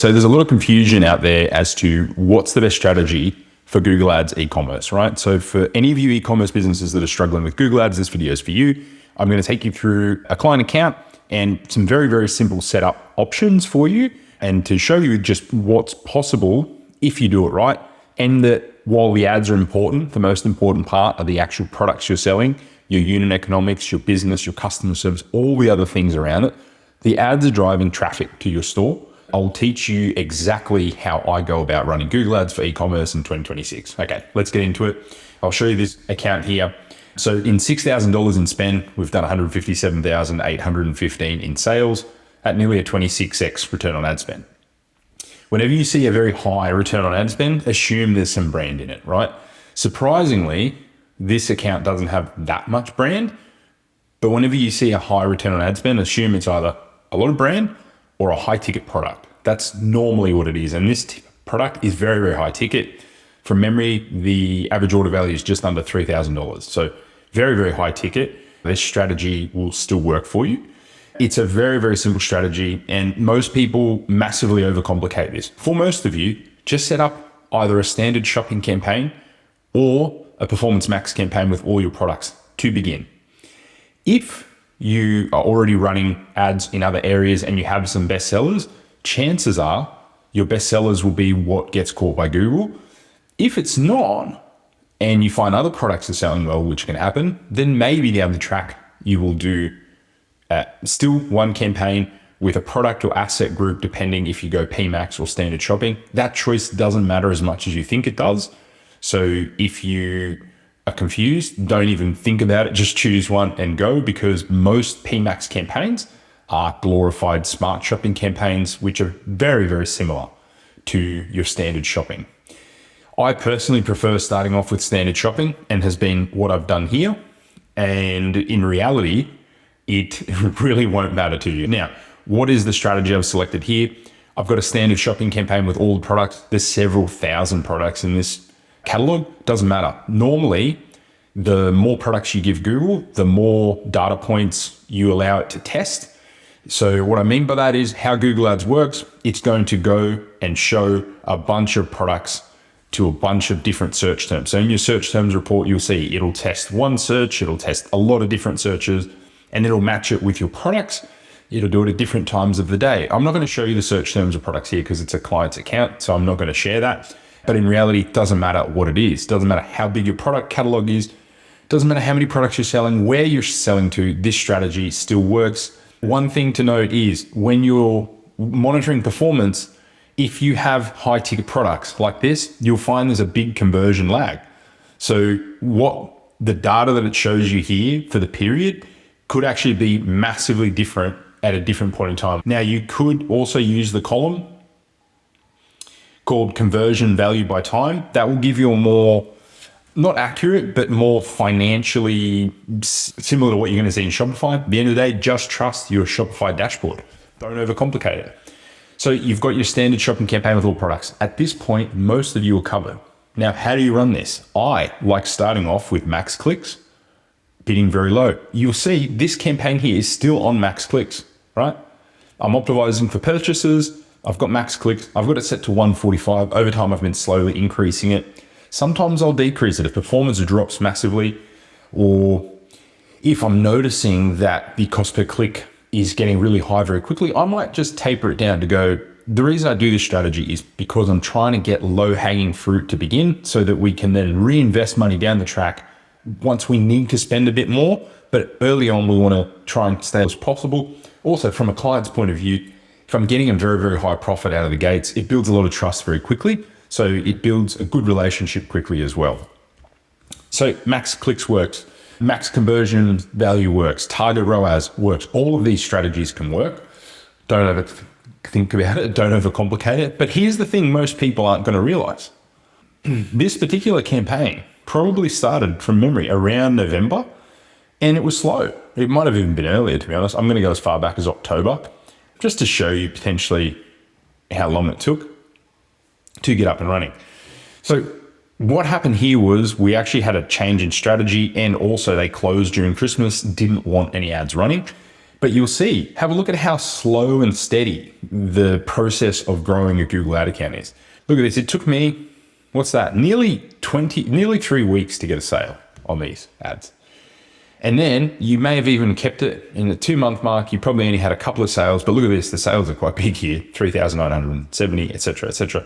So there's a lot of confusion out there as to what's the best strategy for Google Ads e-commerce, right? So for any of you e-commerce businesses that are struggling with Google Ads, this video is for you. I'm going to take you through a client account and some very, very simple setup options for you, and to show you just what's possible if you do it right. And that while the ads are important, the most important part are the actual products you're selling, your unit economics, your business, your customer service, all the other things around it. The ads are driving traffic to your store. I'll teach you exactly how I go about running Google Ads for e-commerce in 2026. Okay, let's get into it. I'll show you this account here. So in $6,000 in spend, we've done 157,815 in sales at nearly a 26x return on ad spend. Whenever you see a very high return on ad spend, assume there's some brand in it, right? Surprisingly, this account doesn't have that much brand, but whenever you see a high return on ad spend, assume it's either a lot of brand or a high ticket product. That's normally what it is. And this product is very, very high ticket. From memory, the average order value is just under $3,000. So very, very high ticket. This strategy will still work for you. It's a very, very simple strategy, and most people massively overcomplicate this. For most of you, just set up either a standard shopping campaign or a performance max campaign with all your products to begin. If you are already running ads in other areas and you have some bestsellers, chances are your bestsellers will be what gets caught by Google. If it's not, and you find other products are selling well, which can happen, then maybe down the track, you will do still one campaign with a product or asset group, depending if you go PMax or standard shopping. That choice doesn't matter as much as you think it does. So if you are confused, don't even think about it, just choose one and go, because most PMax campaigns are glorified smart shopping campaigns, which are very, very similar to your standard shopping. I personally prefer starting off with standard shopping, and has been what I've done here. And in reality, it really won't matter to you. Now, what is the strategy I've selected here? I've got a standard shopping campaign with all the products. There's several thousand products in this catalog. Doesn't matter. Normally, the more products you give Google, the more data points you allow it to test. So what I mean by that is how Google Ads works. It's going to go and show a bunch of products to a bunch of different search terms. So in your search terms report, you'll see it'll test one search, it'll test a lot of different searches, and it'll match it with your products. It'll do it at different times of the day. I'm not going to show you the search terms of products here because it's a client's account, so I'm not going to share that. But in reality, it doesn't matter what it is. It doesn't matter how big your product catalog is. It doesn't matter how many products you're selling, where you're selling to, this strategy still works. One thing to note is when you're monitoring performance, if you have high ticket products like this, you'll find there's a big conversion lag. So what the data that it shows you here for the period could actually be massively different at a different point in time. Now, you could also use the column called conversion value by time. That will give you a more, not accurate, but more financially similar to what you're going to see in Shopify. At the end of the day, just trust your Shopify dashboard. Don't overcomplicate it. So you've got your standard shopping campaign with all products. At this point, most of you are covered. Now, how do you run this? I like starting off with max clicks, bidding very low. You'll see this campaign here is still on max clicks, right? I'm optimizing for purchases. I've got max clicks. I've got it set to 145. Over time, I've been slowly increasing it. Sometimes I'll decrease it if performance drops massively, or if I'm noticing that the cost per click is getting really high very quickly, I might just taper it down to go. The reason I do this strategy is because I'm trying to get low hanging fruit to begin so that we can then reinvest money down the track once we need to spend a bit more. But early on, we want to try and stay as possible. Also, from a client's point of view, if I'm getting a very, very high profit out of the gates, it builds a lot of trust very quickly. So it builds a good relationship quickly as well. So max clicks works, max conversion value works, target ROAS works. All of these strategies can work. Don't overthink about it, don't overcomplicate it. But here's the thing most people aren't going to realize. This particular campaign probably started from memory around November, and it was slow. It might have even been earlier, to be honest. I'm going to go as far back as October, just to show you potentially how long it took to get up and running. So what happened here was we actually had a change in strategy, and also they closed during Christmas, didn't want any ads running. But you'll see, have a look at how slow and steady the process of growing a Google ad account is. Look at this. It took me, what's that? Nearly 3 weeks to get a sale on these ads. And then you may have even kept it in the 2-month mark. You probably only had a couple of sales, but look at this. The sales are quite big here, 3,970, et cetera, et cetera.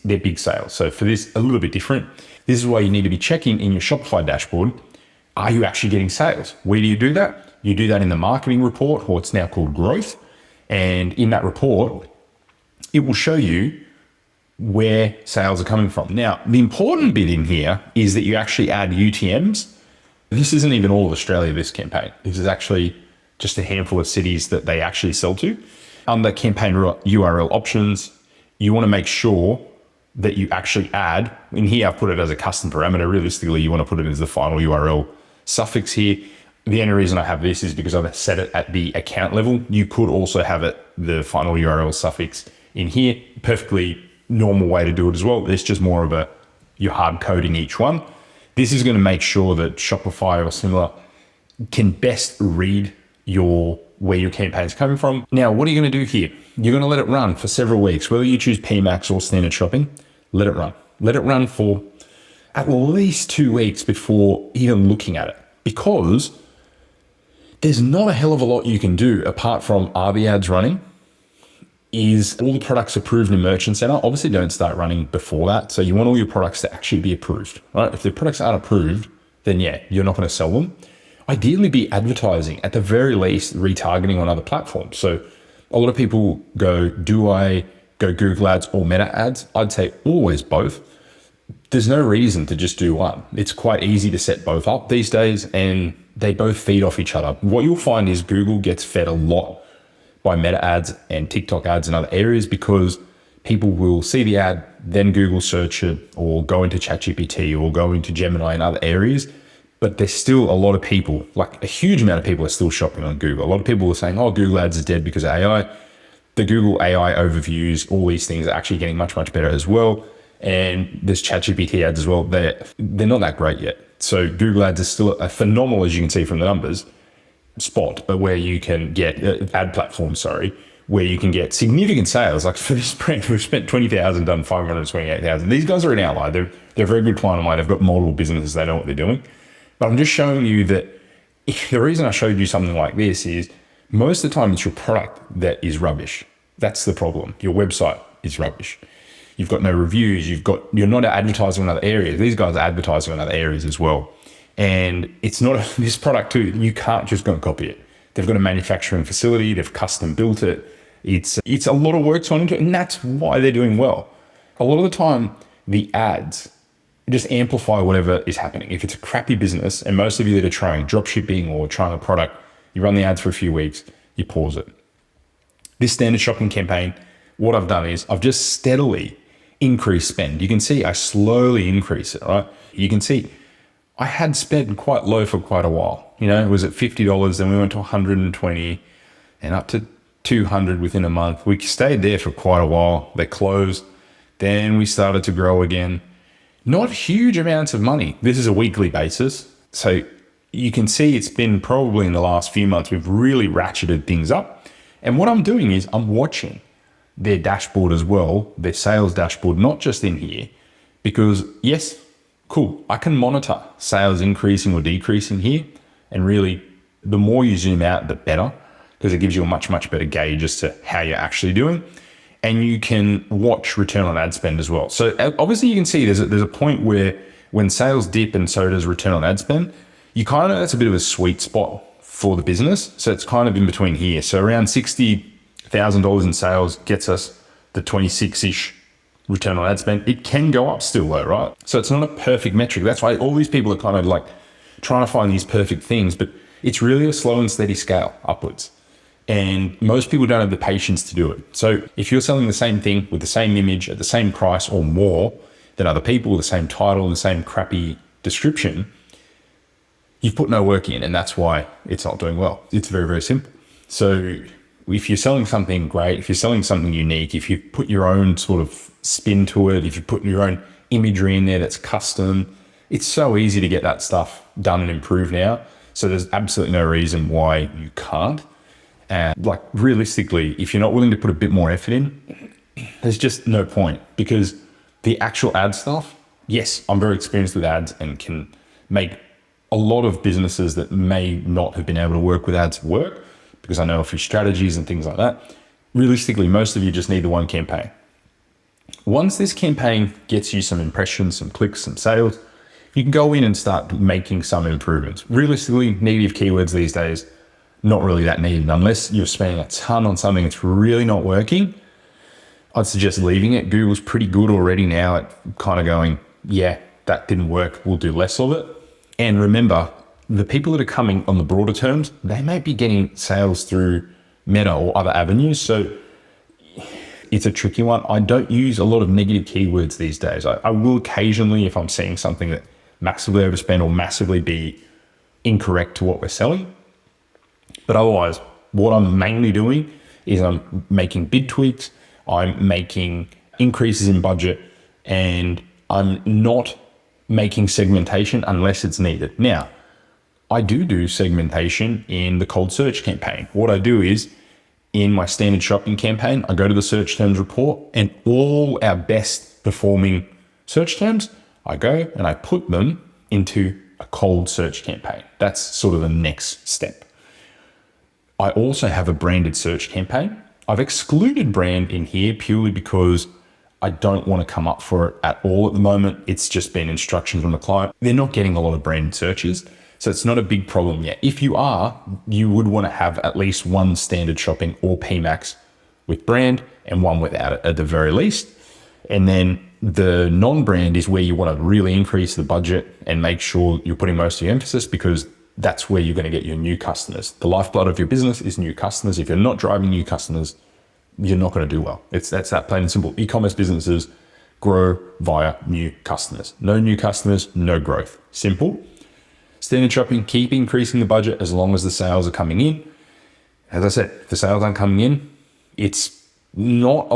They're big sales. So for this, a little bit different. This is why you need to be checking in your Shopify dashboard. Are you actually getting sales? Where do you do that? You do that in the marketing report, or what's now called growth. And in that report, it will show you where sales are coming from. Now, the important bit in here is that you actually add UTMs. This isn't even all of Australia, this campaign. This is actually just a handful of cities that they actually sell to. Under campaign URL options, you want to make sure that you actually add, in here I've put it as a custom parameter. Realistically, you want to put it as the final URL suffix here. The only reason I have this is because I've set it at the account level. You could also have it, the final URL suffix in here. Perfectly normal way to do it as well. It's just more of you're hard coding each one. This is going to make sure that Shopify or similar can best read where your campaign is coming from. Now, what are you going to do here? You're going to let it run for several weeks. Whether you choose PMax or standard shopping, let it run. Let it run for at least 2 weeks before even looking at it, because there's not a hell of a lot you can do apart from, are the ads running? Is all the products approved in Merchant Center? Obviously don't start running before that. So you want all your products to actually be approved, right? If the products aren't approved, then yeah, you're not going to sell them. Ideally be advertising, at the very least, retargeting on other platforms. So a lot of people go, do I go Google ads or Meta ads? I'd say always both. There's no reason to just do one. It's quite easy to set both up these days, and they both feed off each other. What you'll find is Google gets fed a lot by Meta ads and TikTok ads in other areas, because people will see the ad, then Google search it, or go into ChatGPT or go into Gemini and other areas. But there's still a lot of people, like a huge amount of people are still shopping on Google. A lot of people are saying, oh, Google ads is dead because of AI. The Google AI overviews, all these things are actually getting much, much better as well. And there's ChatGPT ads as well. They're not that great yet. So Google ads is still a phenomenal, as you can see from the numbers, spot where you can get ad platform, where you can get significant sales. Like for this brand, we've spent 20,000, done 528,000. These guys are an outlier. They're a very good client of mine. They've got multiple businesses. They know what they're doing. But I'm just showing you that the reason I showed you something like this is most of the time it's your product that is rubbish. That's the problem. Your website is rubbish. You've got no reviews. You're not advertising in other areas. These guys are advertising in other areas as well. And it's not this product too. You can't just go and copy it. They've got a manufacturing facility. They've custom built it. It's a lot of work gone into it, and that's why they're doing well. A lot of the time, the ads just amplify whatever is happening. If it's a crappy business, and most of you that are trying drop shipping or trying a product, you run the ads for a few weeks, you pause it. This standard shopping campaign, what I've done is I've just steadily increased spend. You can see I slowly increase it, right? You can see I had spent quite low for quite a while. It was at $50, then we went to 120 and up to 200 within a month. We stayed there for quite a while. They closed. Then we started to grow again. Not huge amounts of money. This is a weekly basis. So you can see it's been probably in the last few months, we've really ratcheted things up. And what I'm doing is I'm watching their dashboard as well, their sales dashboard, not just in here, because yes, cool, I can monitor sales increasing or decreasing here. And really, the more you zoom out, the better, because it gives you a much, much better gauge as to how you're actually doing. And you can watch return on ad spend as well. So obviously you can see there's a point where when sales dip and so does return on ad spend, that's a bit of a sweet spot for the business. So it's kind of in between here. So around $60,000 in sales gets us the 26-ish return on ad spend. It can go up still though, right? So it's not a perfect metric. That's why all these people are kind of like trying to find these perfect things, but it's really a slow and steady scale upwards. And most people don't have the patience to do it. So if you're selling the same thing with the same image at the same price or more than other people, the same title, the same crappy description, you've put no work in, and that's why it's not doing well. It's very, very simple. So if you're selling something great, if you're selling something unique, if you put your own sort of spin to it, if you put your own imagery in there that's custom, it's so easy to get that stuff done and improved now. So there's absolutely no reason why you can't. And like realistically, if you're not willing to put a bit more effort in, there's just no point, because the actual ad stuff, yes, I'm very experienced with ads and can make a lot of businesses that may not have been able to work with ads work, because I know a few strategies and things like that. Realistically, most of you just need the one campaign. Once this campaign gets you some impressions, some clicks, some sales, you can go in and start making some improvements. Realistically, negative keywords these days, not really that needed unless you're spending a ton on something that's really not working. I'd suggest leaving it. Google's pretty good already now at kind of going, yeah, that didn't work, we'll do less of it. And remember, the people that are coming on the broader terms, they might be getting sales through Meta or other avenues. So it's a tricky one. I don't use a lot of negative keywords these days. I will occasionally, if I'm seeing something that massively overspend or massively be incorrect to what we're selling. But otherwise, what I'm mainly doing is I'm making bid tweaks, I'm making increases in budget, and I'm not making segmentation unless it's needed. Now, I do segmentation in the cold search campaign. What I do is, in my standard shopping campaign, I go to the search terms report, and all our best performing search terms, I go and I put them into a cold search campaign. That's sort of the next step. I also have a branded search campaign. I've excluded brand in here purely because I don't want to come up for it at all at the moment. It's just been instructions from the client. They're not getting a lot of brand searches, so it's not a big problem yet. If you are, you would want to have at least one standard shopping or PMAX with brand and one without it at the very least. And then the non-brand is where you want to really increase the budget and make sure you're putting most of your emphasis, because that's where you're going to get your new customers. The lifeblood of your business is new customers. If you're not driving new customers, you're not going to do well. That's that plain and simple. E-commerce businesses grow via new customers. No new customers, no growth. Simple. Standard shopping, keep increasing the budget as long as the sales are coming in. As I said, if the sales aren't coming in, it's not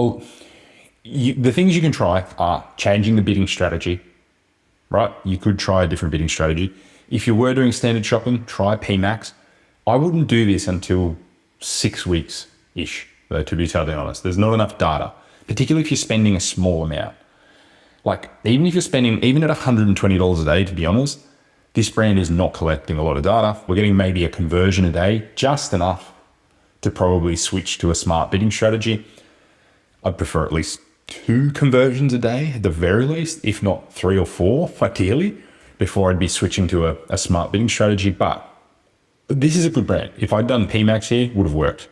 the things you can try are changing the bidding strategy, right? You could try a different bidding strategy. If you were doing standard shopping, try PMAX. I wouldn't do this until 6 weeks-ish, though, to be totally honest. There's not enough data, particularly if you're spending a small amount. Like, even if you're spending, even at $120 a day, to be honest, this brand is not collecting a lot of data. We're getting maybe a conversion a day, just enough to probably switch to a smart bidding strategy. I'd prefer at least 2 conversions a day at the very least, if not 3 or 4, ideally, before I'd be switching to a smart bidding strategy. But this is a good brand. If I'd done PMAX here, it would have worked.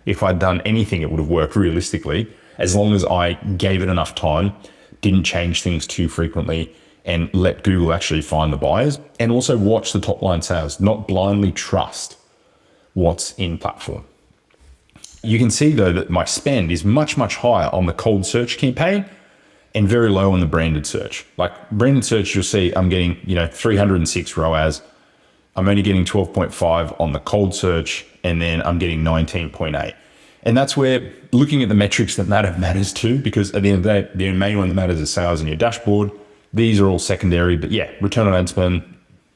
If I'd done anything, it would have worked realistically, as long as I gave it enough time, didn't change things too frequently, and let Google actually find the buyers, and also watch the top line sales, not blindly trust what's in platform. You can see though that my spend is much, much higher on the cold search campaign and very low on the branded search. Like branded search, you'll see I'm getting, 306 ROAS. I'm only getting 12.5 on the cold search, and then I'm getting 19.8. And that's where looking at the metrics that matters too, because at the end of the day, the main one that matters is sales in your dashboard. These are all secondary, but yeah, return on ad spend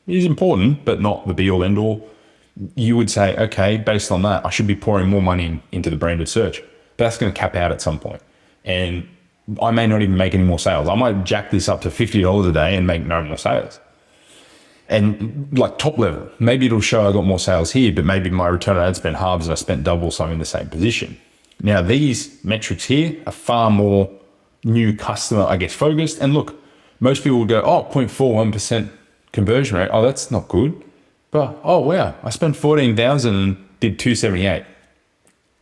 is important, but not the be all end all. You would say, okay, based on that, I should be pouring more money into the branded search, but that's going to cap out at some point. And I may not even make any more sales. I might jack this up to $50 a day and make no more sales. And like top level, maybe it'll show I got more sales here, but maybe my return on ad spend halves and I spent double, so I'm in the same position. Now, these metrics here are far more new customer, focused. And look, most people will go, 0.41% conversion rate. Oh, that's not good. But, oh, wow, I spent 14,000 and did 278.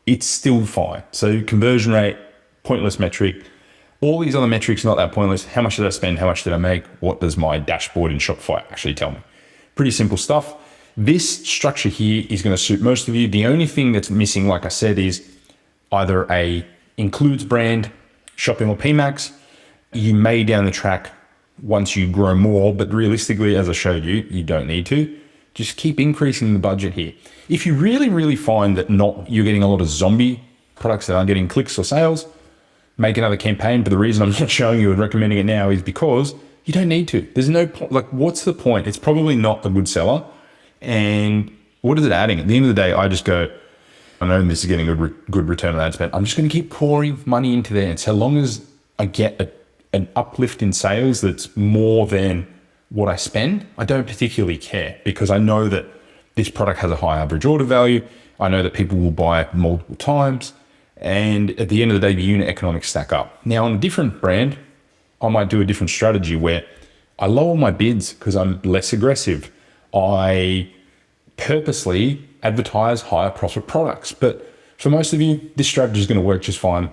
It's still fine. So conversion rate, pointless metric. All these other metrics, not that pointless. How much did I spend? How much did I make? What does my dashboard in Shopify actually tell me? Pretty simple stuff. This structure here is going to suit most of you. The only thing that's missing, like I said, is either a includes brand, shopping, or PMAX. You may down the track once you grow more, but realistically, as I showed you, you don't need to. Just keep increasing the budget here. If you really, really find that you're getting a lot of zombie products that aren't getting clicks or sales, make another campaign. But the reason I'm not showing you and recommending it now is because you don't need to. There's no point. Like, what's the point? It's probably not a good seller. And what is it adding? At the end of the day, I just go, I know this is getting a good return on ad spend. I'm just going to keep pouring money into there. And so long as I get an uplift in sales that's more than what I spend, I don't particularly care, because I know that this product has a high average order value. I know that people will buy multiple times. And at the end of the day, the unit economics stack up. Now, on a different brand, I might do a different strategy where I lower my bids because I'm less aggressive. I purposely advertise higher profit products. But for most of you, this strategy is going to work just fine.